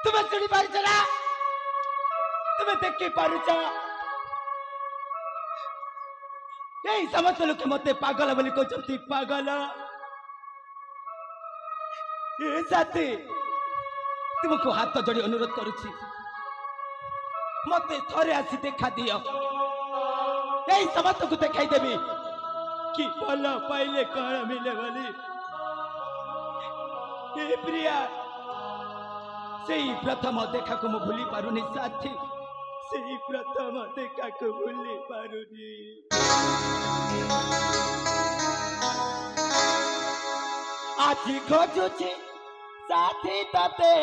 तुम्हें शुणी पारुछ ना तुम्हें देखी पारुछ यही समस्त लोक मत पागल बोली कहते पागल ए साथी तुमको हाथ जोड़ी अनुरोध करुछि मत थरे आसी देखा दियो यही समस्त को देखाई देवी कि भल पाइले कौन मिले बोली ए प्रिया से प्रथम देखा को मु भूली पारुनी साथी से प्रथम देखा को भूली पारुनी आज खोजुछि साथी तते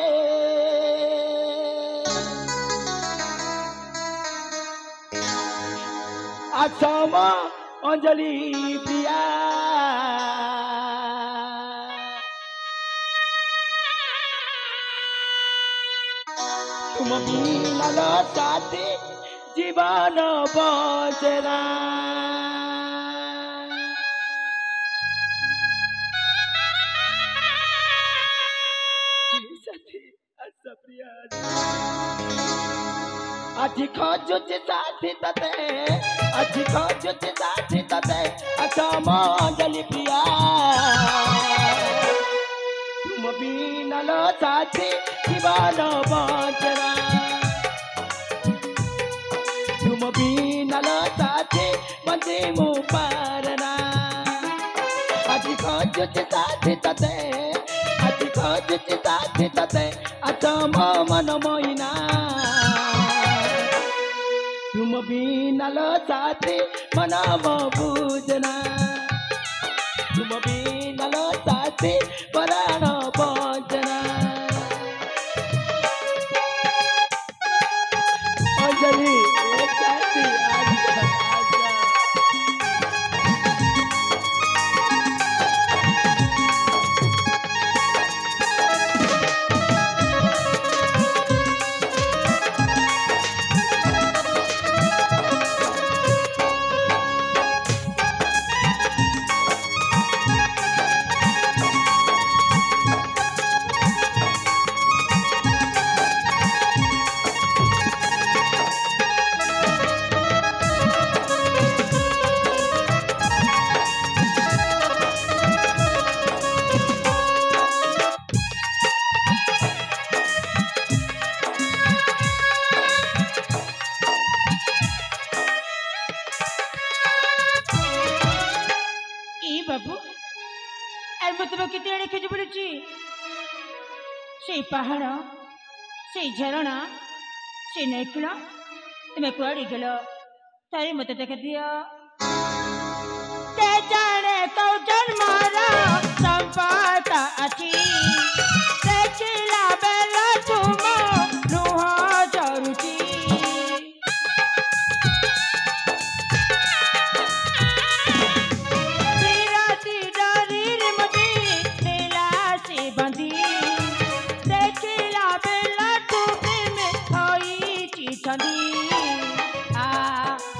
असम अंजलि प्रिया तुम मिलल साथी जीवन बचरा आज खोजुछि साथी तते आज खोजुछि साथी तते असम अंजलि प्रिया तुम बिनल साथी जीवन बचरा तुम बिनल साथी बंदे मु पारना आज खोजुछि साथी तते आज खोजुछि साथी तते असम मन मोइना तुम बिनल साथी मनाव बुझना तुम बिनल साथी पराण बजना अंजलि साथी पहाड़ से झरणा से नैकुल तुम्हें कुआड़ी गल तारी मत देख दिया जाने कौ जन्मार संपत अच्छी देखिला बेला तुम लुह जरुची बिराती डरीर मती नीला से बंदी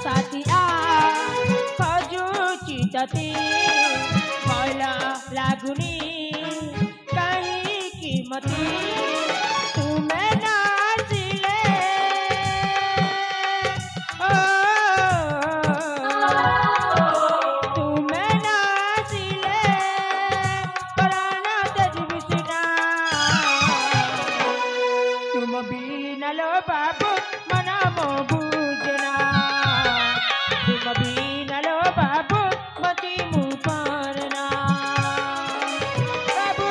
साथी आ खोजुछि तते भल लागुनी कहीं कीमती तुम्हें नाचिले तुम्हें नाचिले प्राण तेजी बिना तुम बिनल बाबू मनामो बुझना तुम बिनल बाबू मती मु पारना बाबू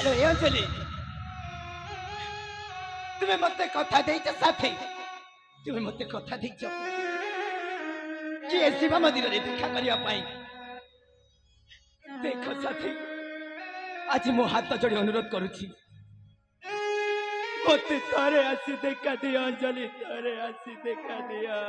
हेलो ए अंजलि तुम्हें मत कथा देच साथी तुम्हें मत कथा देच कि शिव मंदिर रे देखा करिया पाई देख साथी आज मो हाथ जोड़ी अनुरोध करुछि मत तारे आसी देखा दिया अंजलि तारे आसी देखा दिया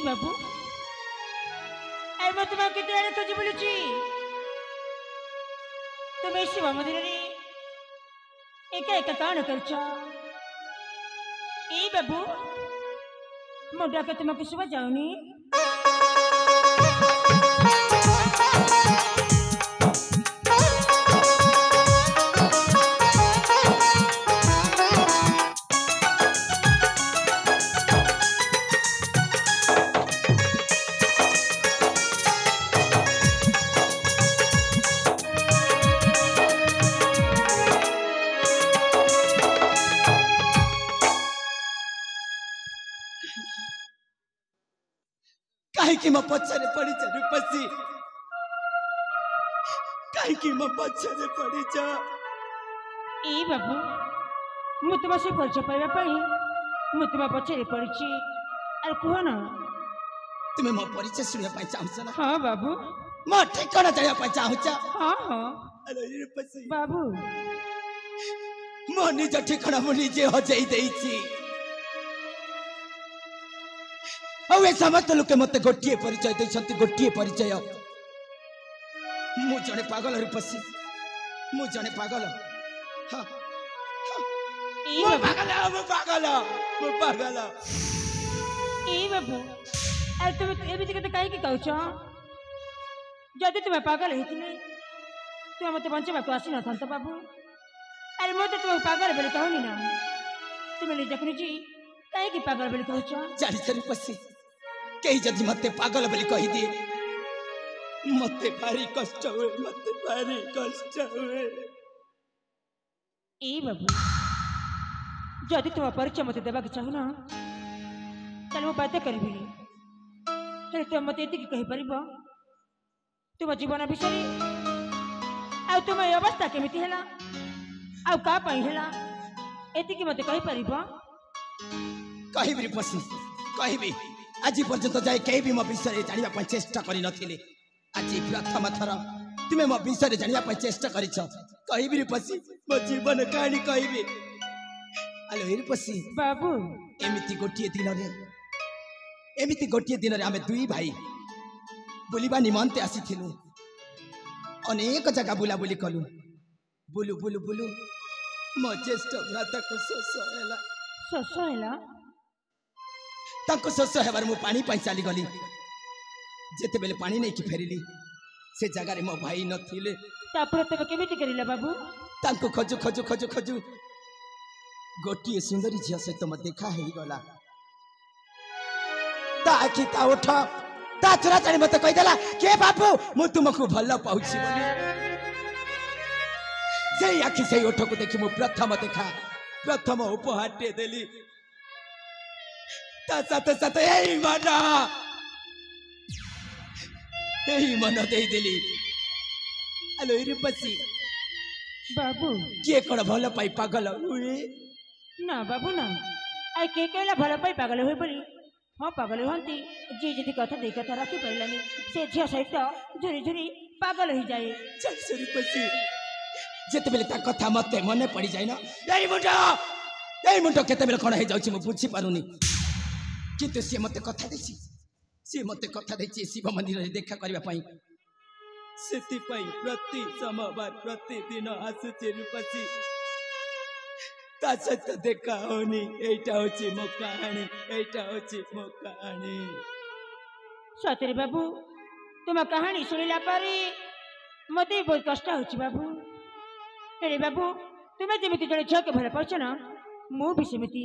बाबू मैं तुम्हें कितने आने खोजी बोली तुम्हें शिव मंदिर एका एका कौन कर बाबू मुंडा के तुमको सुबह जाऊनी कहीं मो पछरे पड़ी छ रूपसी कहीं मो पछरे पड़ी छ ए बाबू मु तुम से परिचय पाइबा पई मु तुम पछरे पड़ी छी अरे कहो ना तुम्हें मो परिचय सुनिया पाई चाहछ ना हां बाबू मो ठिकाना जाया पाई चाहछ हां हां अरे रूपसी बाबू मो निज ठिकाना मु निजे हजई देई छी समस्त लोके मत गोटे परिचय देते गोटे परिचय मु जने पागल रूपसी मु जने पागल हाँ मु पागल मु पागल मु पागल ए बाबू अरे तुम एबिति के काहे की कहछ जदि तुम पागल हेतिले तुम मते बंचबा को आसी न थांत बाबू अरे मो तो तुम पागल बोली कहनी ना तुम ले जखनी जी काहे की पागल बोली कहछ जानि रूपसी कहीं जदि मत पागल बोली कही दिए मत भारी कष्ट हुए मत भारी कष्ट हुए ए बाबू जदि तुम परिचय मत देवा चाहू ना चल मु बाध्य करी तुम मत ये कही पार तुम जीवन विषय आ तुम ये अवस्था केमिति है आ मत कही पार कहबी रूपसी कहबी आज पर्यंत जाए कहीं भी मो विषय जाना चेष्टा कर आज प्रथम थर तुम्हें मो विषय जाना चेष्टा कर रूपसी मो जीवन कहानी कहबी हेलो रूपसी बाबू एमती गोटे दिन रे आमे दुई भाई बुलिबा निमंते आसीथिलु अनेक जगह बुलाबुली कलु बुलु बुलु बुलु मो ज्येष्ठ भ्राता को शोष हैला ताको शोष हेबार मु पानी पाई चली गली जेते बेले पानी नहीं कि फेरिली से जगह रे मो भाई नथिले तापर तबे केमिति करिला बाबू ताको खोजु खोजु खोजु खोजु गोटी सुंदरी झिया सहित मत देखा है गला ता आखि ता उठ ता चुरा जानी मत कहि देला के बाबू मु तुमको भल्ला पाउछि बोली से आखि से उठ को देखि मु प्रथम देखा प्रथम उपहार टे देली ता साथ साथ एई मन दे देली हेलो रूपसी बाबू के कोन भल पाई पागल हुए ना बाबू ना आई के कहला भल पाई पागल होई बोली हाँ पागल हंती जी जी कथा दे कथा रखी पारानी से झील सहित झुरी झुरी पागल हो जाए रूपसी जिते बेले ता कथा मत मन पड़ जाए ना यही मुंड केते बेले कौन हो जाउछि मु बुझी पारुनी किंतु सी मत कथा देछि सी मत कथा देछि शिव मंदिर रे देखा करबा पई ସେଥିପାଇଁ ପ୍ରତି ସମବାର ପ୍ରତିଦିନ ଆସୁଛି ରୂପସୀ ତା ସହିତ ଦେଖା ହଉନି। ଏଇଟା ହଉଛି ମୋ କାହାଣୀ, ଏଇଟା ହଉଛି ମୋ କାହାଣୀ। ସତରେ ବାବୁ ତୁମ କାହାଣୀ ଶୁଣିଲା ପରେ ମତେ ବହୁତ କଷ୍ଟ ହଉଛି ବାବୁ। ହେଲେ ବାବୁ ତୁମେ ଯେମିତି ଜଣେ ଝିଅକୁ ଭଲ ପାଉଛ ନା, ମୁଁ ବି ସେମିତି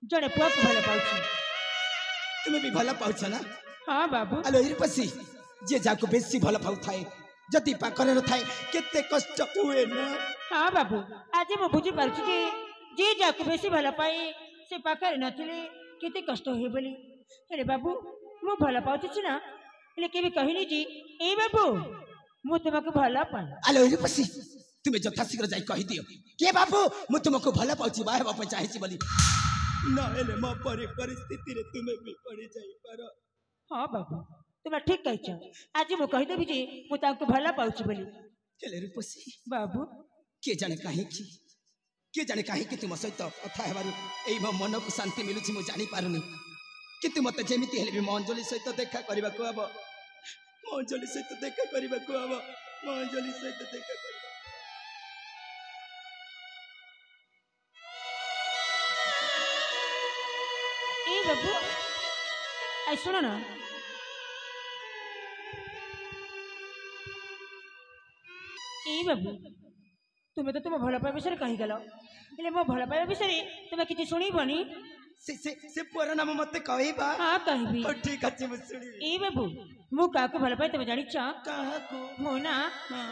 ଜଣେ ପୁଅକୁ ଭଲ ପାଉଛି। ତୁମେ ବି ଭଲ ପାଉଛ ନା? ହଁ ବାବୁ। ଆଲୋ ରୂପସୀ, ଯିଏ ଯାହାକୁ ବେଶୀ ଭଲ ପାଉଥାଏ ଯଦି ପାଖରେ ନଥାଏ କେତେ କଷ୍ଟ ହୁଏ ନା। ହଁ ବାବୁ, ଆଜି ମୁଁ ବୁଝିପାରୁଛି ଯେ ଯିଏ ଯାହାକୁ ବେଶୀ ଭଲ ପାଏ ସେ ପାଖରେ ନଥିଲେ କେତେ କଷ୍ଟ ହୁଏ ବୋଲି। ହେଲେ ବାବୁ ମୁଁ ଭଲ ପାଉଛି ସିନା, ହେଲେ କେବେ କହିନି ଯେ ଏଇ ବାବୁ ମୁଁ ତୁମକୁ ଭଲ ପାଏ। ଆଲୋ ରୂପସୀ, ତୁମେ ଯଥାଶୀଘ୍ର ଯାଇ କହିଦିଅ କିଏ ବାବୁ ମୁଁ ତୁମକୁ ଭଲ ପାଉଛି, ବାହା ହେବା ପାଇଁ ଚାହିଁଛି ବୋଲି। ନହେଲେ ମୋ ପରି ପରିସ୍ଥିତିରେ ତୁମେ ବି ପଡି ଯାଇପାର। ହଁ ବାବୁ ତୁମେ ଠିକ କହିଛ, ଆଜି ମୁଁ କହିଦେବି ଯେ ମୁଁ ତାଙ୍କୁ ଭଲ ପାଉଛି ବୋଲି। ହେଲେ ରୂପସୀ ବାବୁ କିଏ ଜାଣେ କାହିଁକି ତୁମ ସହିତ କଥା ହେବାରୁ ଏଇ ମୋ ମନକୁ ଶାନ୍ତି ମିଳୁଛି ମୁଁ ଜାଣିପାରୁନି। କିନ୍ତୁ ମତେ ଯେମିତି ହେଲେ ବି ମୋ ଅଞ୍ଜଳି ସହିତ ଦେଖା କରିବାକୁ ହବ, ମୋ ଅଞ୍ଜଳି ସହିତ ଦେଖା କରିବାକୁ ହବ, ମୋ ଅଞ୍ଜଳି ସହିତ ଦେଖା କରିବାକୁ। ଏଇ ବାବୁ ଆଇ ଶୁଣ ନା, ଏଇ ବାବୁ ତୁମେ ତ ତୁମ ଭଲ ପାଇବା ବିଷୟରେ କହିଗଲ, ହେଲେ ମୋ ଭଲ ପାଇବା ବିଷୟରେ ତୁମେ କିଛି ଶୁଣିବନି? ସେ ପୁଅର ନାମ ମତେ କହିବା? ହଁ କହିବି। ଠିକ ଅଛି ମୁଁ ଶୁଣିବି। ଏଇ ବାବୁ ମୁଁ କାହାକୁ ଭଲ ପାଏ ତମେ ଜାଣିଛ? କାହାକୁ? ମୁଁ ନା ହଁ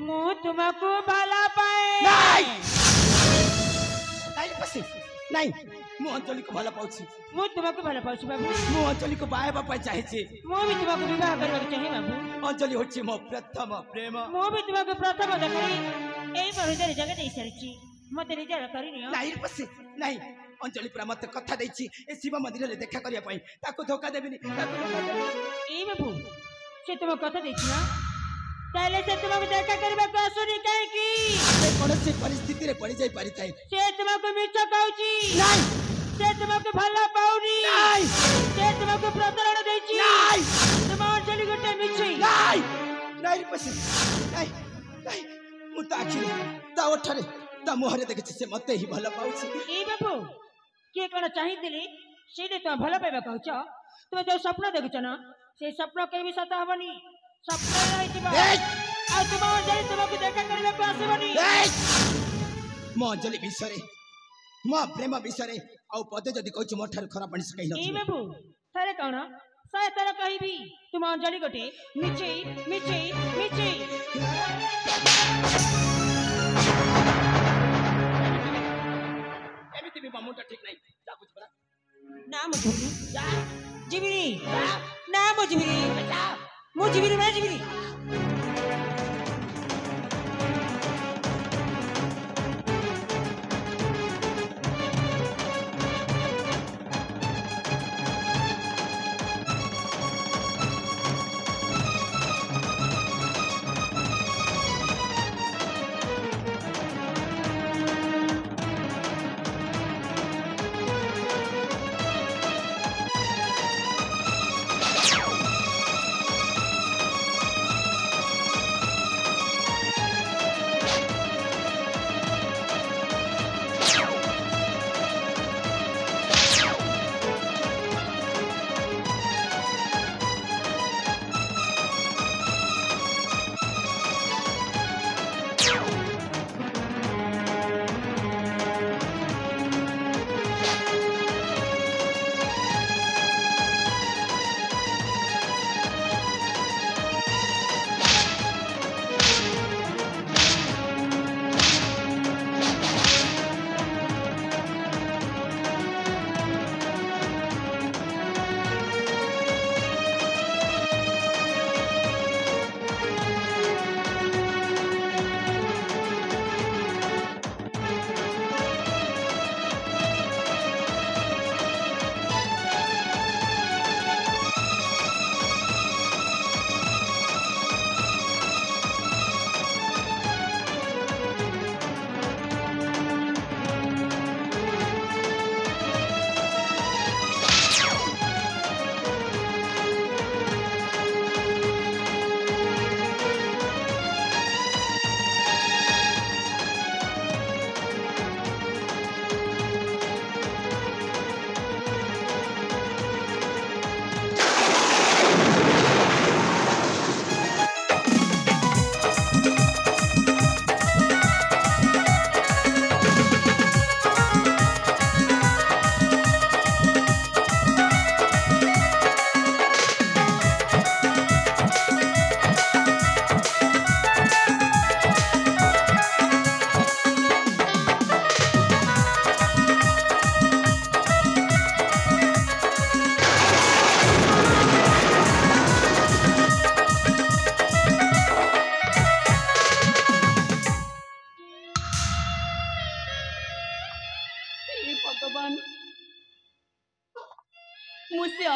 ମୁଁ ତୁମକୁ ଭଲ ପାଏ। ନାଇଁ ମୁଁ ଅଞ୍ଜଳିକୁ ଭଲ ପାଉଛି। ମୁଁ ତୁମକୁ ଭଲ ପାଉଛି ବାବୁ। ମୁଁ ଅଞ୍ଜଳିକୁ ବାହା ହେବା ପାଇଁ ଚାହିଁଛି। ମୁଁ ବି ତୁମକୁ ବିବାହ କରିବାକୁ ଚାହେଁ ବାବୁ। ଅଞ୍ଜଳି ହଉଛି ମୋ ପ୍ରଥମ ପ୍ରେମ। ମୁଁ ବି ତୁମକୁ ପ୍ରଥମ ଦେଖି ଏଇ ହୃଦୟରେ ଜାଗା ଦେଇ ସାରିଛି, ମତେ ନିଜର କରିନିଅ। ନାଇଁ ଅଞ୍ଜଳି ପୁରା ମତେ କଥା ଦେଇଛି ଏ ଶିବ ମନ୍ଦିରରେ ଦେଖା କରିବା ପାଇଁ, ତାକୁ ଧୋକା ଦେବିନି। ଏଇ ବାବୁ ସେ ତୁମକୁ କଥା ଦେଇଛି ନା, ତାହେଲେ ସେ ତୁମକୁ ଦେଖା କରିବାକୁ ଆସୁନି କାହିଁକି? ସେ କୌଣସି ପରିସ୍ଥିତିରେ ପଡି ଯାଇ ପାରିଥାଏ। ସେ ତୁମକୁ ମିଛ କହୁଛି। ସେ ତୁମକୁ ଭଲ ପାଉନି। ସେ ତୁମକୁ ପ୍ରତାରଣା ଦେଇଛି। ତୁମ ଅଞ୍ଜଳି ଗୋଟେ ମିଛେଇ। ମୁଁ ତା ଆଖିରେ, ତା ଓଠରେ, ତା ମୁହଁରେ ଦେଖିଛି ସେ ମତେ ହିଁ ଭଲ ପାଉଛି। ଏଇ ବାବୁ କିଏ କଣ ଚାହିଁଥିଲି ସେଇଟା ତୁମେ ଭଲ ପାଇବା କହୁଛ? ତୁମେ ଯୋଉ ସ୍ୱପ୍ନ ଦେଖୁଛ ନା ସେ ସ୍ୱପ୍ନ କେବେ ବି ସତ ହବନି, ସ୍ୱପ୍ନରେ ରହିଯିବ। ଆଉ ତୁମ ଅଞ୍ଜଳି ତୁମକୁ ଦେଖା କରିବାକୁ ଆସିବନି। ମୋ ଅଞ୍ଜଳି ବିଷୟରେ, ମୋ ପ୍ରେମ ବିଷୟରେ ଆଉ ପଦେ ଯଦି କହୁଛୁ ମୋ ଠାରୁ ଖରାପ ମଣିଷ କେହି ଏଇ ନଥିବେ। ବାବୁ ଥରେ କଣ 100 ଥର କହିବି, ତୁମ ଅଞ୍ଜଳି ଗୋଟେ ମିଛେଇ ମିଛେଇ ମିଛେଇ। ଏମିତି ବି ମାମୁଁଟା ଠିକ ନାହିଁ। ନା ମୁଁ ଯିବିନି, ନା ମୁଁ ଯିବିନି, ମୁଁ ଯିବିନି, ନା ଯିବିନି।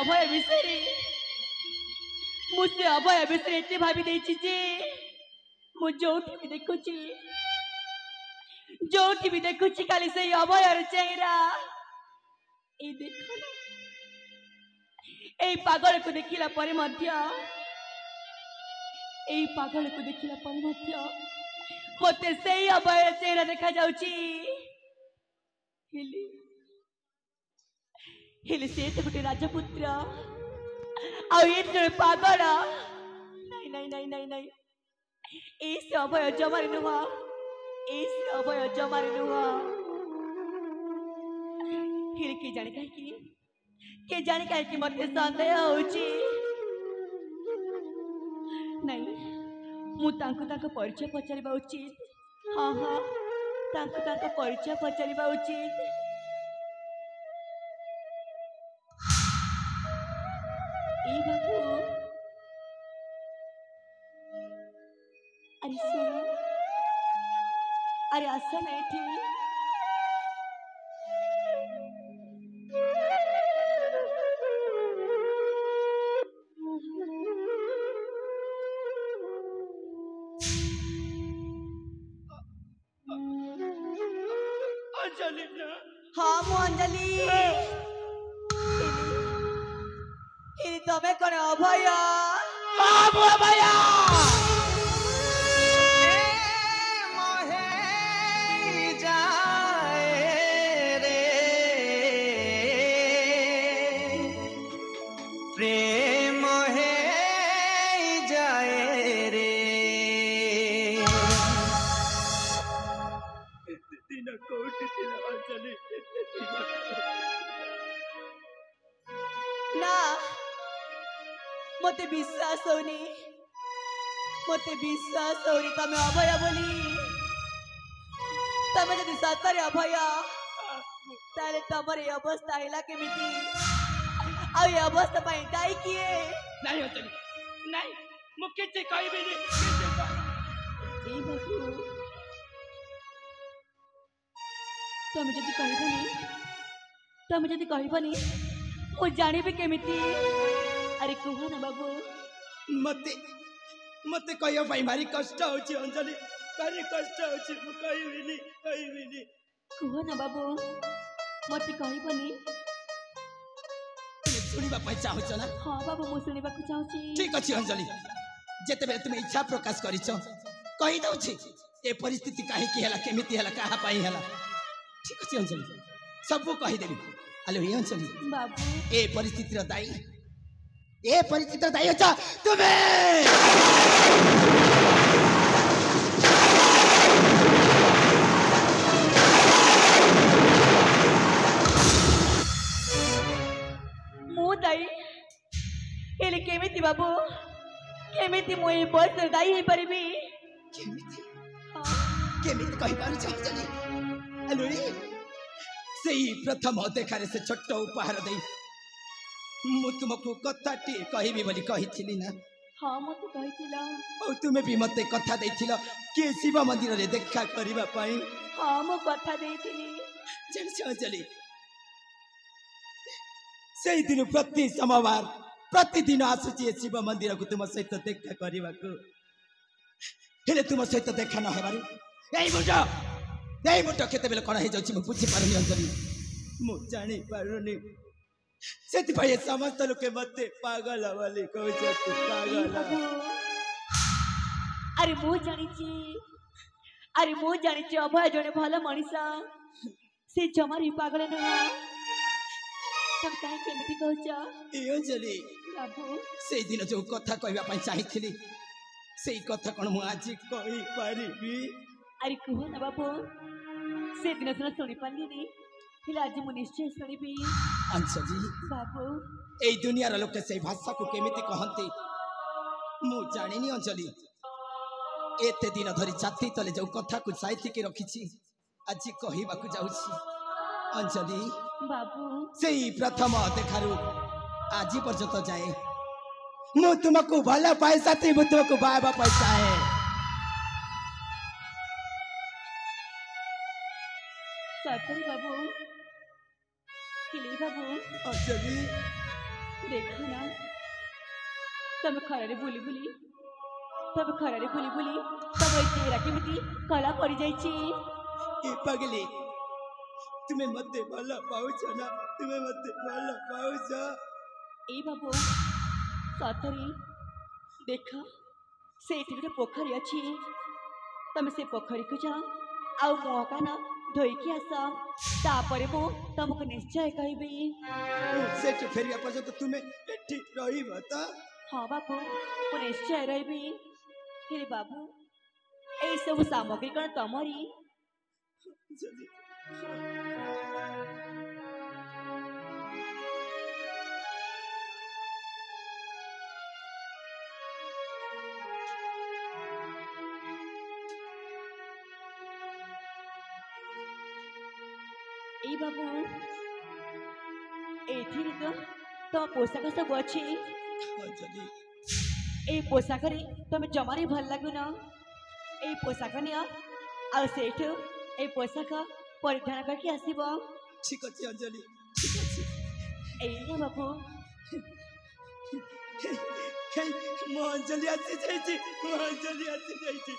अभय विषय मुझे अभय विषय एते भाभी देछि जे मु जोठी भी देखुछि खाली से अभयर चेहरा ए देखो ना ए पागल को देखिला पर मध्य मते से अभय चेहरा देखा जाउछि हिली से तो गोटे राजपुत्र आ ये जड़े पागल नहीं इस अभय जमारी नुह हिल के जाने कहीं मत संदेह होची नहीं मु तांको परिचय पचारिबा उचित हाँ तांको परिचय पचारिबा उचित ए बाबू अरे सुनो अरे आसा नहीं थी हाँ मु अंजलि तमें कौन अभय अभय ना मते विश्वास होनी तमें अभय बोली तमें जदि सतरे अभय ताले तमर ये अवस्था हैला केमिति आ ये अवस्था पई दाई किए नहीं अंजलि नहीं मु किछि कहबिनी ए बाबू तमें जदि कहबनी मु जानिबे केमिति अरे कह ना बाबू मते कहयो भाई भारी कष्ट होची अंजलि भारी कष्ट होची मु कहबिनी कह ना बाबू मते कहबनी सुनिबा पई चाहछ ना हां बाबू मु सुनिबा को चाहछी ठीक अछि अंजलि जेते बेले तुम इच्छा प्रकाश करिछ कहि दउछि ए परिस्थिति काहे की हला केमिति हला कहा पाई हला ठीक अछि अंजलि सब कहि देबी अले हे अंजलि बाबू ए परिस्थिति दाई अच्छा तुम्हें मु दाई एले केमिति बाबू केमिति मु ए बस दाई हे परबी केमिति कहि पारु छ अंजलि अले सेही प्रथम देखारे से छोट उपहार दे मु तुमको कथाटी कहबी बोली कहिथिली ना हाँ मते कहिथिला ओ तुमे भी मते कथा देथिलो के शिव मंदिर रे देखा करबा पई हाँ मु कथा देथिली जन अंजलि सेही दिन प्रति सोमवार प्रतिदिन आसुची शिव मंदिर को तुम सहित देखा करबा को हेले तुम सहित देखा न हेबारु एई मुंडा केते बेले कोन हे जाउची मु बुझी पारुनी अंजलि मु जानी पारुनी सेति भाई समस्त लोक मते पागल वाली कहै छै पागल अरे मु जानी अभय जने भल मनीषा से जमारी पागल न तुम काहे केमिति कहछ ए अंजलि बाबू से दिन जो कथा कहबा पई चाहिथिली सेई कथा कोन मु आज कहि पारिबी अरे कहो ना बाबू से दिन सुनी पानी आज मु निश्चय शुणी अंशजी बाबू ए दुनिया लोक से भाषा को केमिति कहंती मु जानिनी अंजलि एते दिन धरी छाती तले जो कथा को साहित्य के रखिछि आज कहिबा को जाउछि अंजलि बाबू सेही प्रथम देखारु आज पर्यंत जाए मु तुमको भला पाए साथी मु तुमको बाबा पैसा है सतरी बाबू किली बाबू अंजलि देखो ना तम खरारे बुली बुली तम खरारे बुली बुली तम चेहरा केमिति कला पड़ जाइछि ए पगली तुम्हें मत भल पाउछ ना तुम्हें मत भल पाउछ ए बाबू सतरी देख से गोटे पोखरी अच्छी तुम से पोखरी को जा आउ मुह कान धोईकी आस तापर मु तुमको निश्चय कहबी सेठ फेरिया पर्यंत तुम्हें एठी रहिब त हाँ बाबू मु निश्चय रही फिर बाबू ए सब सामग्री कौन तमरी जल्दी ए बाबू एथिरे तो तुम पोशाक सब अच्छी जल्दी ए पोशाक तुम जमारे भल लगुन ए पोशाक निया आ सेठ ए पोशाक परिधान करके आसब ठीक अच्छे अंजलि ठीक अच्छे ए बाबू मो अंजलि आसी जाइछि मो अंजलि आसी जाइछि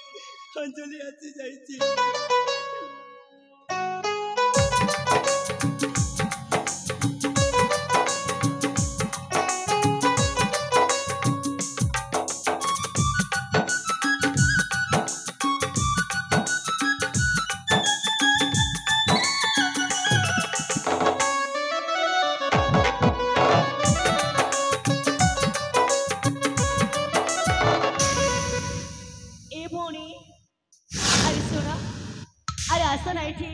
अंजलि आसी जाइछि आसन आई थी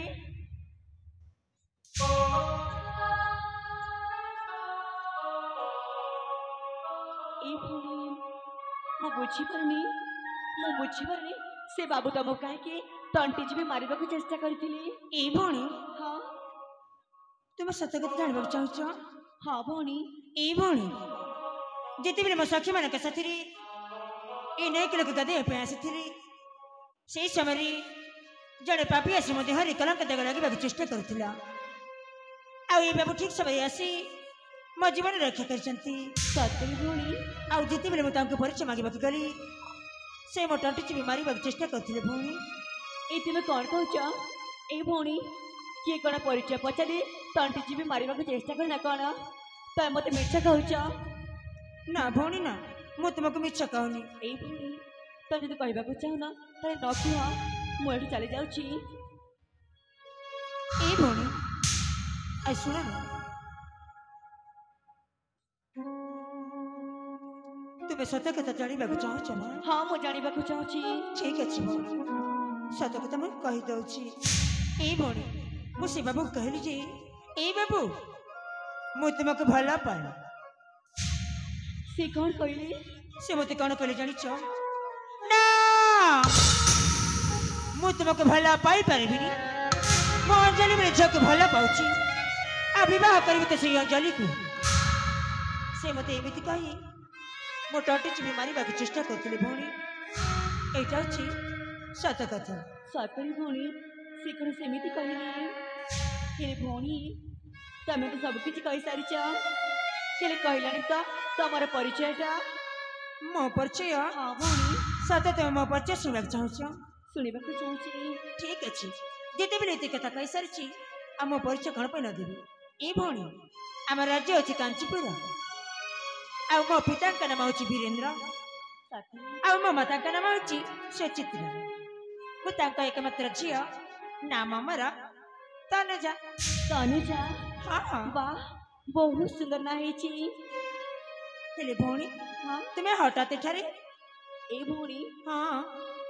बुझीपारनी से बाबू तुमको कहीं तंटी जी मारे को चेष्टा करी भौणी हाँ तुम सत कथा जानवा चाहूच हाँ भौणी ए भौणी जिते मो सखी मान साथी ये नैक लोक गाधे आसी से समय जड़े पापी आसी मत हरी कलंक दाग लगे चेष्टा करुला बाबू ठीक समय आसी मो जीवन रक्षा कर भौणी आउ जिते मुझे परिचय मांगे गली से मो टंटी मार चेष्टा करते भौणी ये तुम कौन कह भौणी किए कौन परिचय पचारे तंटी भी मार चेष्टा करना कौन तुम मत मिछ कह ना भौणी ना मु तुमको मिछ कहनी भौणी तुम जो कहवाक चाहना तो न कह मुझे चली जाऊँगी भौणी आई शुण तुम्हें सत कथा जानवा चाहूच ना हाँ मुझे जानवा चाहूँगी ठीक अच्छे भौणी सत कथा मुझे कहीदे भौणी मुझे बाबू कहली जे ए बाबू मु तुमको भल पाए से कौन कहले से मत कौन कहले जानी ना मु तुमको भल पाई पारि मो अंजलि मेरे झील को भल पाऊँ आ बह करी तो से अंजलि को से मत एमती कही मो टंटी भी मार चेष्टा करते भौणी यहाँ हूँ सत कथा सतरी भौणी से कौन सेमती कहले भौणी तुम तो सब किसी कही सारी कहलानी तो तुम परिचयटा मो परिचय हाँ भौणी सत तुम मो परिचय शुणा चाहूँ शुणा चाहूँ ठीक अच्छे जिते भी ये कथा कही सारी आ मो परिचय कौन पर नदेवी ए भौणी आम राज्य अच्छे कांचीपुर आ मो पिता नाम हूँ वीरेन्द्र आ मो माता नाम हूँ सुचित्रा मुझे एकमात्र झील नाम अमर तनुजा तनुजा हाँ वाह बहुत सुंदर ना भौणी हाँ तुम्हें हठात एठारे ए भौणी हाँ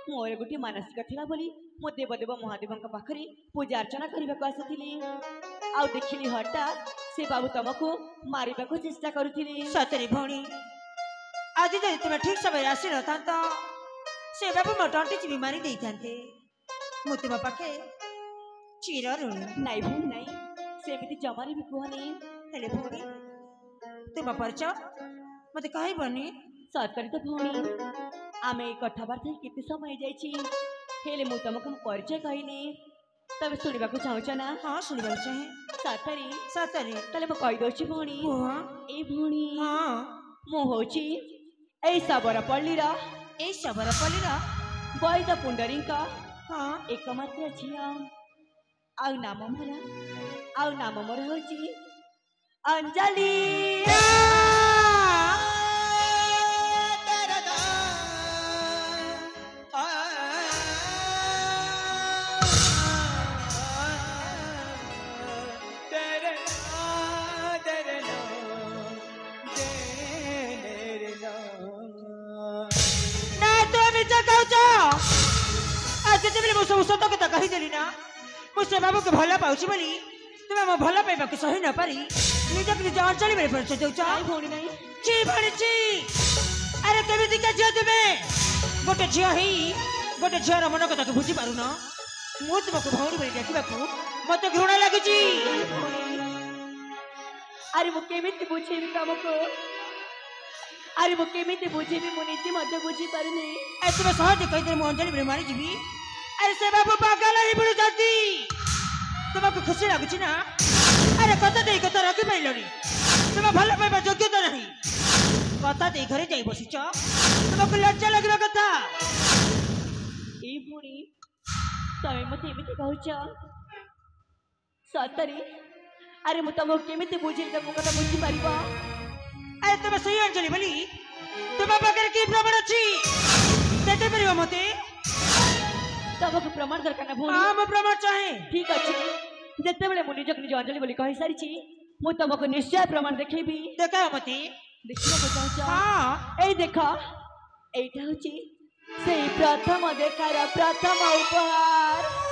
मोर गोटे मानसिक थिला बोली मो देवदेव महादेव पाखरे पूजा अर्चना करने को आसी आउ देखिली हठात से बाबू तुमको मारिबा को चेष्टा करुथिले सतरे भौणी आज जदि तुम ठीक समय आसी न था से बाबू मो टंटी भी मारी दे थांते मु तुम पाखे चिर ऋणी नाई भौणी नाई सेमती जमारी भी कहनी हेले भौणी तुम परिचय मत कहबनी सतरी तो भौणी आम कथबार्ता केते समय जाइए हेले मु तुमको परिचय कहनी तबे सुनिबाकु चाहुछ ना हाँ शुणा चाहे सतरे सतरे ताले मु कहि दोछि भौणी हाँ ए भौणी हाँ मु होछि ए सबरा पल्लीर ए शबर पल्लीर वैद पुंडरीक हाँ एकमात्र झिया आउ नाम मोर होछि अंजलि सत कथा कहीदेली ना मुझे बाबू के भला पाऊँ बोली तुम्हें मो भला पाइबा को सही न पारी निजक निज अंचल में परिचय देउछ आई भौणी नहीं ची भणी ची अरे केमिति का झियो तुम्हें गोटे झियो ही गोटे झियर मन कथा को बुझी पारुन मु तुमको भौणी बोली डाकिबाकू मते घृणा लागुची अरे मु केमिति बुझेबी तुमको अरे मु केमिति बुझेबी मु निजे मते बुझी पारुनी ए तुम्हें सहज कहिदे मु अंजलि में मारी जीवी अरे से बाबू पागल ही बुड़ जाती तुमको खुशी लगुच ना अरे कथा दे कथा रखी पाइलनी तुम भल पाइबा योग्यता नहीं कथा दे घरे जाई बसिच तुमको लज्जा लगवा कथा ए भौणी तमे मते एमिति कहूछ सतरे अरे मु तुमको केमिति बुझेबी तुम कथा बुझी पारिबा अरे तुम सही अंजलि बोली तुम पाखे की प्रमाण अच्छी देखे पार मते तुमको प्रमाण दरकार ना भौणी हाँ मैं प्रमाण चाहे ठीक अच्छे जिते बड़े मुझे निज अंजलि बोली कही सारी मु तुमको निश्चय प्रमाण देखेबी देखा मते देखिबा चाहूछ हाँ ए देखा एटा होची से प्रथम देखार प्रथम उपहार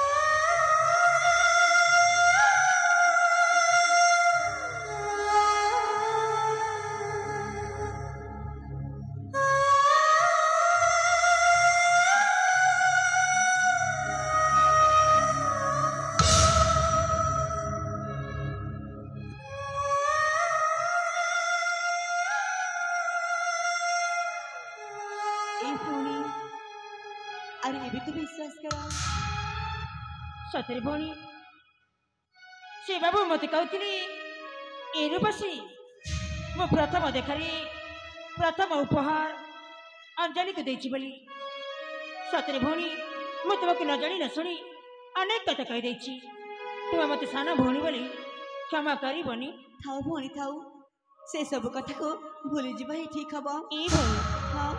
अरे ये भी तो विश्वास करा सतरे भौणी से बाबू मते कहती एनु बसी मो प्रथम देखारी प्रथम उपहार अंजलि को देची बोली सतरे भौणी मु तुमको न जानी न सुनी अनेक कथा कही देची तुम मते साना भौणी बोली क्षमा करबनी थाऊ भौणी थाऊ से सब कथा को भूली जीवा ही ठीक हबो ई भौणी हां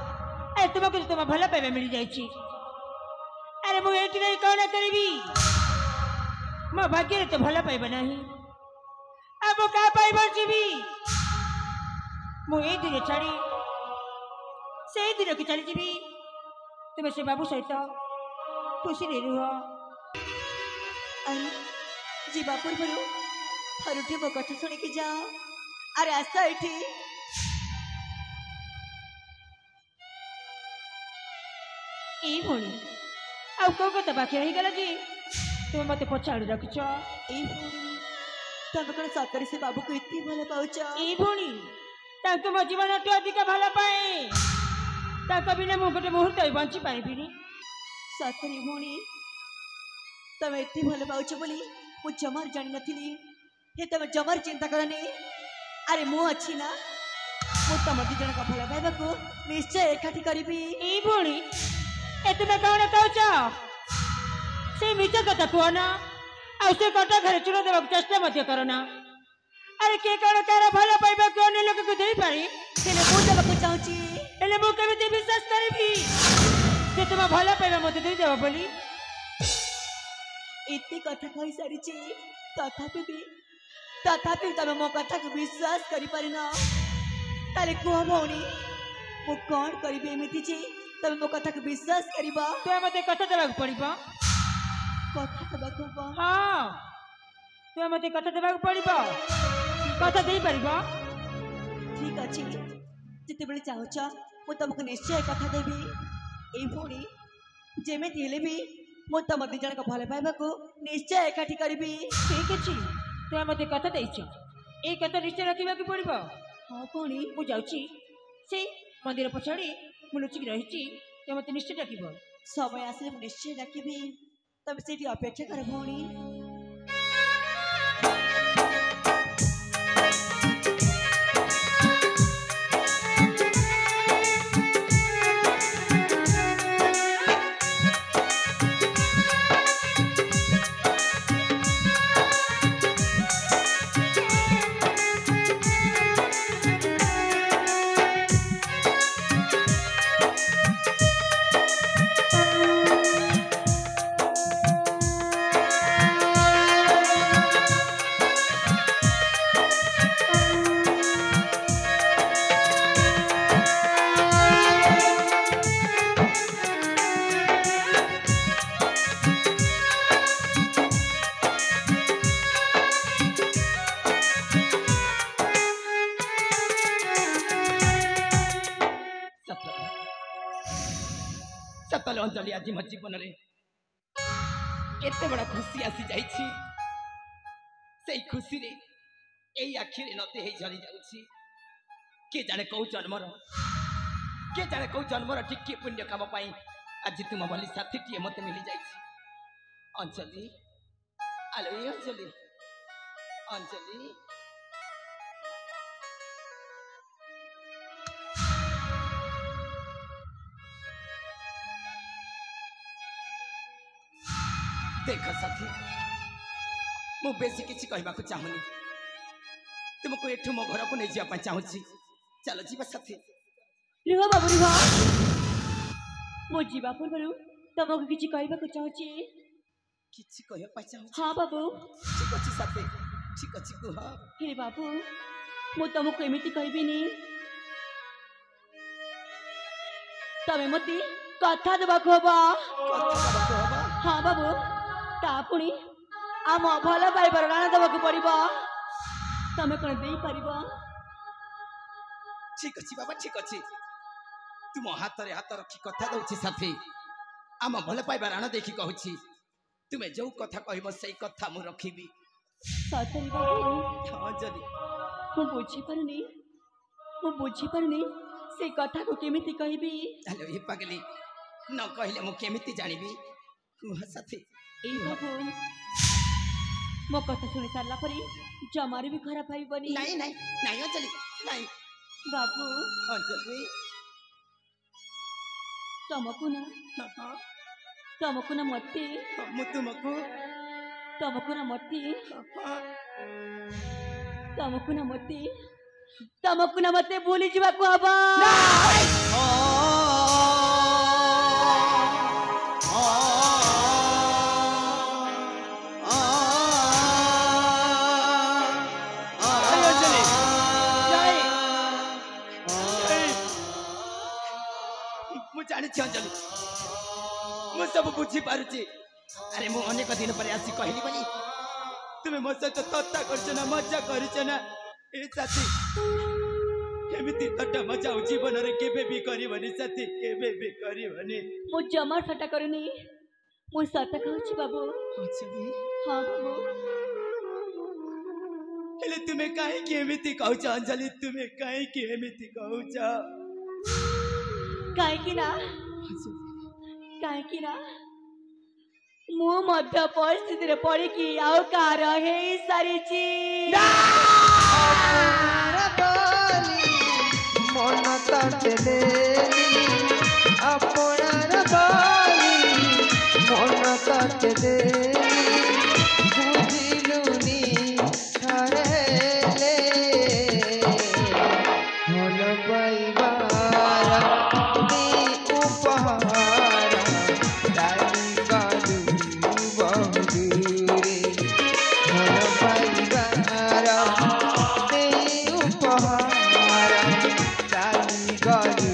ए तुमको तुम भला पाइबा मिल जाइची अरे मु एटी नहीं कौन करीबी मो भाग्य तो भला पाइबा नहीं अब का पाइबा जीवी मु ए दिन छाड़ी से दिन की चली जीवी तुम से बाबू सहित खुशी रे रुह अरे जीवा पूर्व थरुटे मो कथा सुनी कि जाओ अरे आसा एठी ई भौणी आ कौ कथा बाकी रही गला कि तुम मते पछाड़ रखछ ए भौणी तमे कौन सतरे से बाबू को इतनी भला पाउछ ई भौणी ताको मो जीवन तो अधिक भला पाए ताको बिना मु गोटे मुहूर्त भी बंची पारिबिनी सतरे भौणी तमे इतनी भला पाउछ बोली मु जमार जानि नथिली हे तमे जमार चिंता करनी अरे मु अच्छी ना मु तम दी जन का भला पाइबा को निश्चय एकाठी करबी ई भौणी ए तुम कौन कहूच से मिछ कथा कह ना आ से कटा घर चुन देवा चेष्टा मध्य करना अरे के कौन तार भल पाइबा को अन्य लोक को देई पारी तेने मु देबा चाहूची एले मु केमिति विश्वास करबी जे तुम भल पाइबा मते देई देबा बोली इतनी कथा कही सारी तथापि तमे मो कथा को विश्वास करि परिना ताले को भौणी मु कौन करिबे एमिति जे तमे मो कथा को विश्वास करिबा तो मते कथा देबा पड़िबा कथा देबा को हां तो मते कथा देबा पड़िबा कथा देई परिबा ठीक अछि जिते बेले चाहूछ मु तुमको निश्चय कथा देबी ए भौणी जेमिति हेले भी मु तम दी जन का भले पाइबा को निश्चय एकाठी करबी ठीक अछि तो मते कथा देइछ ए कथा निश्चय रखिबा कि पड़िबा हां भौणी मु जाउची से मंदिर पछाड़ी मु लुचिक रहिची तो मते निश्चय रखिबो समय आसे निश्चय रखिबी तब सीटी अपेक्षा कर भौणी सतल अंजलि आज मो जीवन में केते बड़ा खुशी आसी जाइछि से खुशी रे एई आखि रे नते हे झरी जाउछि के जाने कौ जन्मर के जाने कौ जन्मर टिके पुण्य काम पाई आज तुम भली साथी टिए मते मिली जाइछि अंजलि आलो ए अंजलि अंजलि देख साथी मु बेसी किसी कहबा को चाहूनी तुमको एठू मो घर को नहीं जापा चाहूची चलो जीवा साथी रुह बाबू रुह मो जीवा पूर्व तुमको किसी कहबा को चाहूची किसी कहबा चाहूची हां बाबू ठीक अछि साथी ठीक अछि कुह हे बाबू मो तुमको एमिति कहबिनी तमे मती कथा देबा को हबा हां बाबू तापुणी आम भल पाइबार राण देवाक पड़ब तमें कौन दे पार ठीक अच्छी बाबा ठीक अच्छी तुम हाथ रे हाथ रखी कथा दउछि साथी आम भल पाइबा राण देखी कहूछि तुम्हें जो कथा कहब से कथा मु रखिबी सतरी बाबू हां जदी मु बुझी पारुनी से कथा को केमिति कहबी हेलो ये पगली न कहले मु केमिति जानिबी कुह साथी ए बाबू मो कथा सुनी सारला परी जमारे भी खराब भाईबनी नहीं नहीं नहीं अंजलि नहीं बाबू अंजलि तमको ना मते मु तुमको तमको ना मते भूली जीवा को हबा अंजलि मु सब बुझी पारुची अरे मु अनेक दिन पर आसी कहली बोली तुम्हें मो सहित तत्ता करछ ना मजा करछ ना ए साथी एमिति तट्टा मजा जीवन रे केबे भी करबनी साथी केबे भी करबनी मु जमा सटा करनी मु सटा कहछि बाबू अंजलि हां बाबू हेले तुम्हें काहे के एमिति कहछ अंजलि तुम्हें काहे के एमिति कहछ काहे ना मु मध्य परिस्थिति रे पड़ी कि आउ कार हे सारी ची मन तटले अपनार बाली मन तटले बुझिलुनी छरेले भल पाइबार दी उपहार डाली कालू बहुदूरे भल पाइबार दी उपहार डाली कालू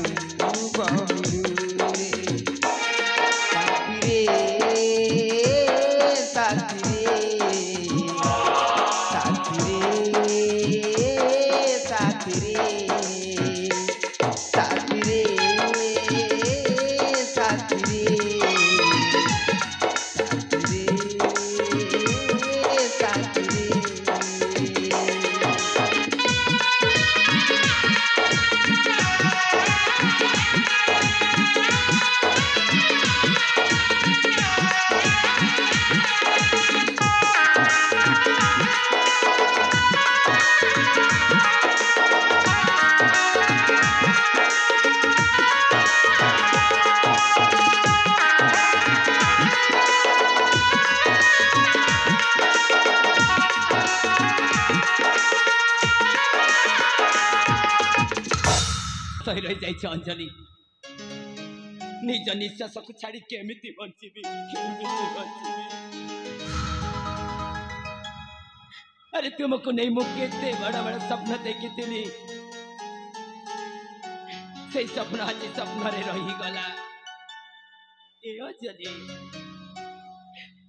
सही रही जाइछ अंजलि निज निश्वास को छाड़ी केमिति बंचिबी अरे तुमको नहीं मु केते बड़ा बड़ा सपना देखी से सपना आज सपना रे रही गला ए अंजलि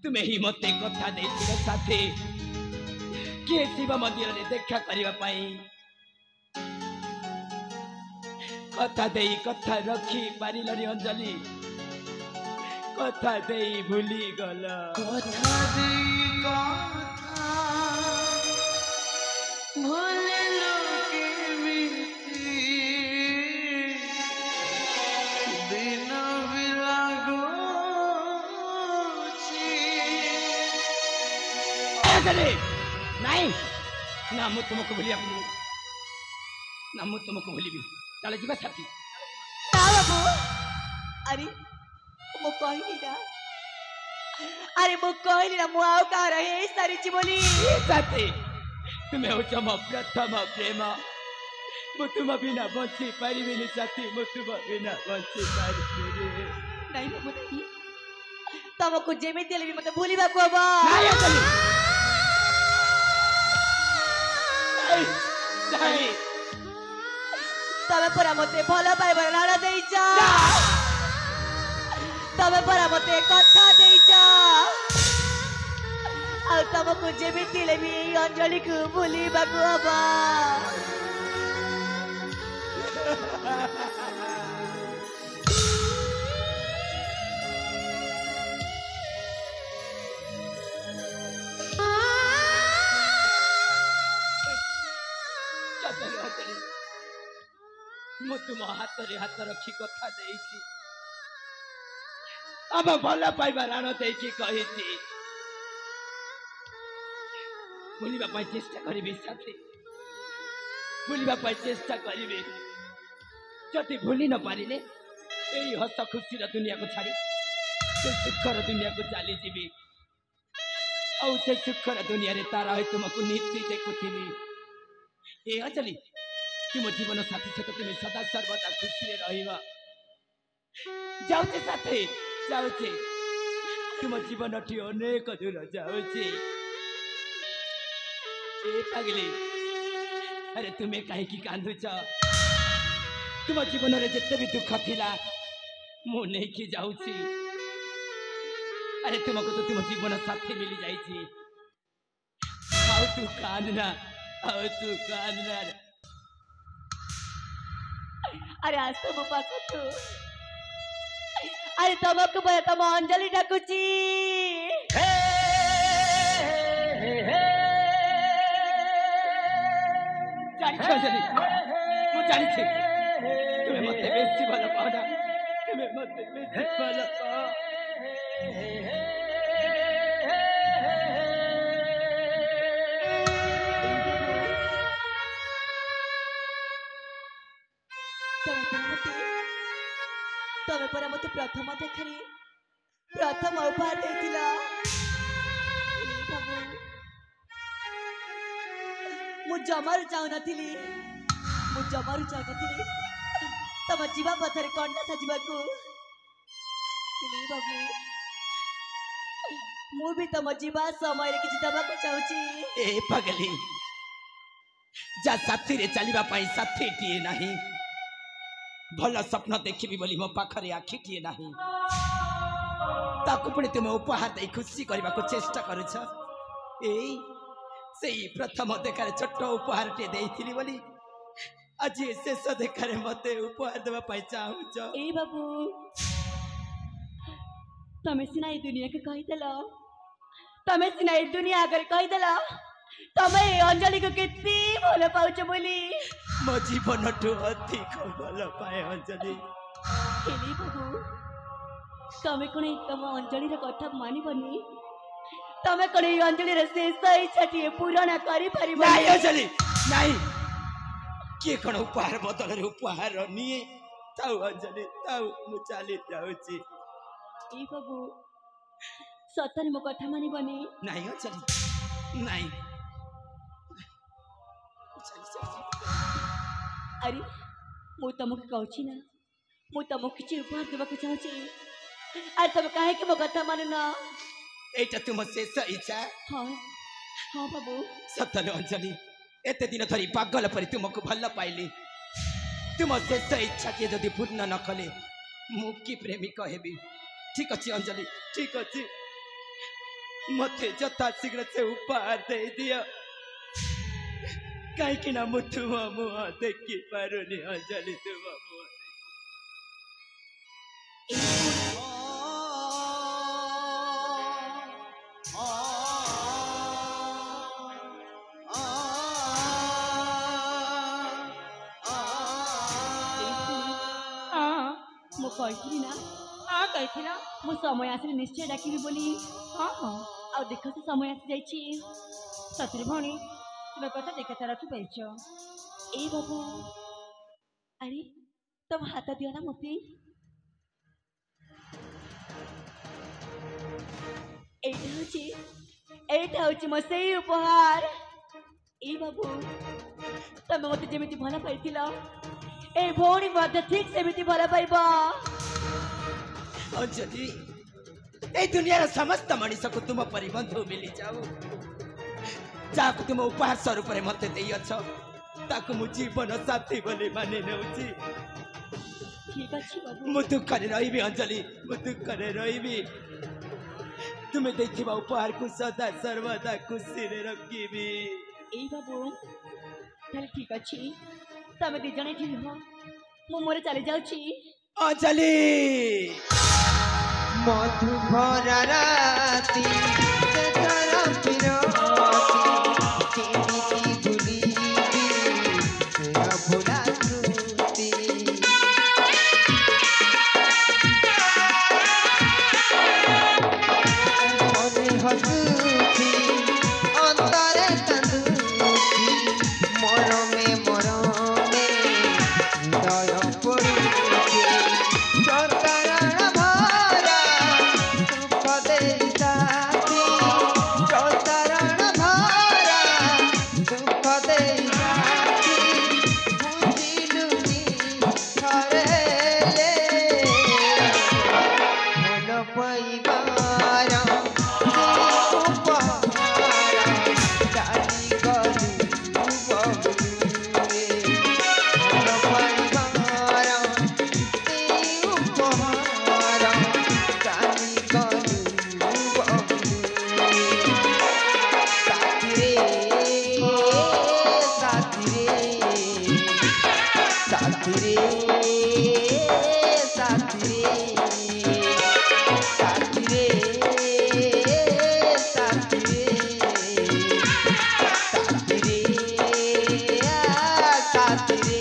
तुम्हें ही मते कथा देथिलो साथी के शिव मंदिर रे देखा करबा पई कथा देई कथा रखी पारिलनी अंजलि कथा देई भूली गला कथा देई कथा भूले लोके मिटी दिन बिलागो अंजलि नहीं ना मु तुमको भूलिया ना मु तुमको भूलिबी चले जीवा साथी ना बाबू अरे मु कहली ना अरे मु कहली ना मु आउ का रहे सारी जीवनी साथी तुम्हें हो चम प्रथम प्रेम मु तुम बिना बंची पारिबिनी साथी मु तुम बिना बंची पारिबिनी नहीं बाबू नहीं तमको जेमिति हेले भी मते भूलिबा को बा नहीं अंजलि नहीं तमे परा मते भलो पाइबर लाड़ा देइछ तमे परा मते कथा देइछ आ तमको जेमिति हेले भी अंजलि को भूलिबा को बा मु तुम हाथ रे हाथ रखी कथा देइछि अब भला पाइबा राण देइछि कहिछि भूलिबा पाई चेष्टा करिबी साथी भूलिबा पाई चेष्टा करिबी जति भूली न पारिले एई हस खुशी र दुनिया को छाड़ी से सुखर दुनिया को चली जीवी औ से सुखर दुनिया रे तारा है तुमको नीति देखुथिली ए अंजलि तुम जीवन साथी सहित तुम सदा सर्वदा खुशी रे रहिबा जाउचे साथी जाउचे तुम जीवन ठी अनेक दूर जाउचे ए पागली अरे तुम्हें कहीं की कांदुच तुम जीवन रे जते भी दुख थिला मु नहीं की जाउची अरे तुमको तो तुम जीवन साथी मिली जाइची आउ तू कांदना आउ तू कांदना अरे आज तो मो पाख तू अरे तमको बोले तम अंजलि डाकुची जानिछ अंजलि मु जानिछ तुम्हें मते बेसी भलो पाना तुम्हें मते बेसी भलो पा तमे पर मते प्रथम देखारी प्रथम उपहार देथिला बाबू मु जमारू चाहू नथिली मु जमारू चाहू नथिली तम जीवा पथरे कंडा सजीवा को बाबू मु भी तम जीवा समय रे किछि दबा को चाहूची ए पगली जा साथी रे चलीबा पाई साथी टिए नाही भल स्वप्न देखिबी बोली मो पाखरे आखि टिए नाही ताकु पुणी तुम उपहार दे खुशी करबा को चेष्टा करूछ एई सेई प्रथम देखारे छोट उपहार टे देइथिली बोली आज शेष देखारे मते उपहार देबा पाई चाहूछ ए बाबू तमे सिना ए दुनिया के कहि देला तमे सिना ए दुनिया आगे कहि देला तमे अंजलि को कितनी भल पाउछ बोली मो जीवन ठू अधिक भल पाए अंजलि हेली बाबू तमे कोने तम अंजलि रे कथा मानि बनी तमे कोने अंजलि रे शेष इच्छाटी पूर्ण करि परिबो नहीं अंजलि नहीं के कोन उपहार बदल रे उपहार निये ताऊ अंजलि ताऊ मु चली जाउची ए बाबू सतन मो कथा मानि बनी नहीं अंजलि नहीं अरे ମୁଁ ତମକୁ କହୁଛି ନା ମୁଁ ତମକୁ କିଛି ଉପହାର ଦେବାକୁ ଚାହୁଁଛି ଆରେ ତମେ କାହିଁକି ମୋ କଥା ମାନୁନ? এইটা তুম শেষ ইচ্ছা? ହଁ ହଁ ବାବୁ ସତରେ ଅଞ୍ଜଳି ଏତେ ଦିନ ଧରି ପାଗଳ ପରି ତୁମକୁ ଭଲ ପାଇଲି। ତୁମ ଶେଷ ଇଚ୍ଛାଟିଏ ଯଦି ପୂର୍ଣ୍ଣ ନ କଲେ ମୁଁ କି ପ୍ରେମିକ ହେବି? ଠିକ ଅଛି ଅଞ୍ଜଳି, ଠିକ ଅଛି, ମତେ ଯଥା ଶୀଘ୍ର ସେ ଉପହାର ଦେଇଦିଅ, କାହିଁକି ନା ମୁଁ ତୁମ ମୁହଁ ଦେଖିପାରୁନି ଅଞ୍ଜଳି, ତୁମ ମୁହଁ। ମୁଁ କହିଥିଲି ନା हाँ कहथिला ମୁଁ ସମୟ ଆସିଲେ ନିଶ୍ଚୟ ଡାକିବି ବୋଲି। हाँ हाँ ଆଉ ଦେଖ ତ ସମୟ ଆସିଯାଇଛି। सतरी भौणी तुम्हें कथा देखा रखी पाइछ ଏ ବାବୁ ଆରେ ତମ ହାତ ଦିଅ ନା ମତେ। ଏଇଟା ହଉଛି ମୋ ସେଇ ଉପହାର। ଏ ବାବୁ ତମେ ମତେ ଯେମିତି ଭଲ ପାଇଥିଲ ଏ ଭଉଣୀ ମଧ୍ୟ ଠିକ ସେମିତି ଭଲ ପାଇବ। ଅଞ୍ଜଳି এই ଦୁନିଆର ସମସ୍ତ ମଣିଷକୁ ତୁମ ପରି ବନ୍ଧୁ ମିଳି ଯାଉ। ଯାହାକୁ ତୁମ ଉପହାର ସ୍ୱରୂପରେ ମତେ ଦେଇଅଛ ତାକୁ ମୁଁ ଜୀବନ ସାଥୀ ବୋଲି ମାନି ନେଉଛି। ଠିକ ଅଛି ବାବୁ ମୁଁ ଦୁଃଖରେ ରହିବି ଅଞ୍ଜଳି, ମୁଁ ଦୁଃଖରେ ରହିବି। ତୁମେ ଦେଇଥିବା ଉପହାରକୁ ସଦା ସର୍ବଦା ଖୁସିରେ ରଖିବି। ଏଇ ବାବୁ ତାହେଲେ ଠିକ ଅଛି ତମେ ଦି ଜଣ ଏଠି ରୁହ, ମୁଁ ମୋର ଚାଲି ଯାଉଛି। ଅଞ୍ଜଳି मधुभरा राती से तरह पिरोती केमिति भूलिबी से अभुला स्मृति मने हसुची अंतरे कांदुची मरमे हृदय पड़ुची चंदन भरा सुख देई साथी चंदन भरा सुख देई साथी बुझिलुनी थरे ले मन पाइबार उपहार डाली गलु बहुरे मन पाइबार उपहार डाली गलु बहुरे साथी रे साथी रे साथी रे साथी रे साथी रे साथी रे साथी रे साथी रे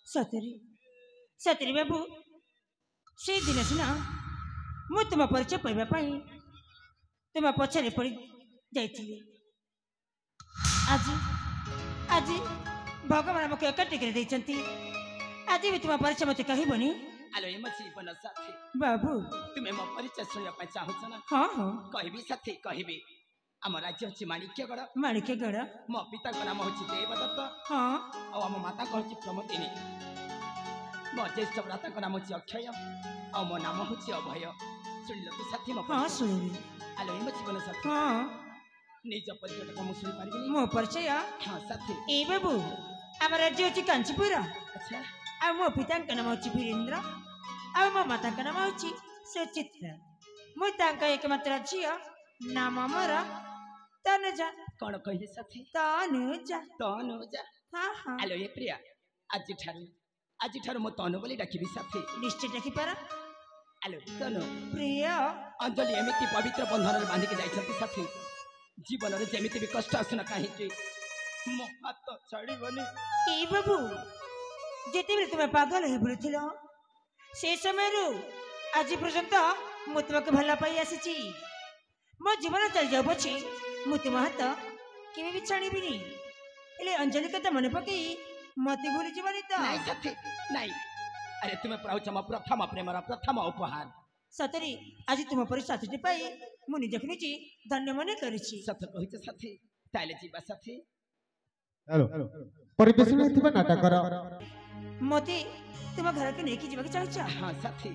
सतरी सतरी बाबू से दिन सीना मु तुम परिचय पाइबा तुम पछारे पड़ जाइली आज आज भगवान आमको एकाठी कर देइचंती आज भी तुम परिचय मते कहबनी आलो एम जीवन साथी बाबू तुम्हें मो परिचय सुनिया चाहूछ ना हाँ हाँ कहबी साथी कहबी आम राज्य हूँ माणिक्यगढ़ माणिक्यगढ़ मो पिता नाम हूँ देवदत्त हाँ और आम माता हूँ प्रमोदिनी मो ज्येष्ठ भ्राता नाम हूँ अक्षय और मो नाम हूँ अभय शुणिल तो साथी मो हाँ सुनी आलो एम जीवन साथी हाँ निज परिचय मुझे शुणी पारि मो परिचय हाँ साथी ए बाबू आम राज्य हूँ कांचीपुर अच्छा आ मो पिता नाम हूँ वीरेन्द्र आ मो माता नाम हूँ सुचित्रा मुझे एकमात्र झील नाम मोर तनुजा कौन कहे साथी तनुजा तनुजा हाँ हाँ आलो ये प्रिया आज ठारू मो तनु बोली डाकिबी साथी निश्चय रखिपार आलो तनु प्रिय अंजलि एमिति पवित्र बंधन बांधिक जाइछंती साथी जीवन रे जेमिति भी कष्ट आसुना काहे मो हाथ छाड़ीबनी ए बाबू जेते बेले तुम पागल हो बुलथिलो से समय रू आज पर्यंत मु तुमके भला पाई आसीची मो जीवन चल जाऊ पछी मु तुम हाथ केबे भी छाड़ीबिनी एले अंजलि कथा मन पकई मते भूली जीवनी तो नहीं साथी नहीं अरे तुम्हें पाउछ म प्रथम प्रेमर प्रथम उपहार सतरी आज तुम पर साथी पाई मु निजक निजी धन्य मने करिछि सत कहिछ साथी ताले जीवा साथी हेलो परिवेशन हेतिबा नाटकर मते तुम घर के नेकी जीवा के चाहछ हाँ साथी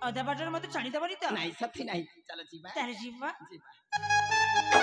अधा बाटर मते छाड़ी दबनी तो नहीं साथी नहीं चलो जीवा तारे जीवा जीवा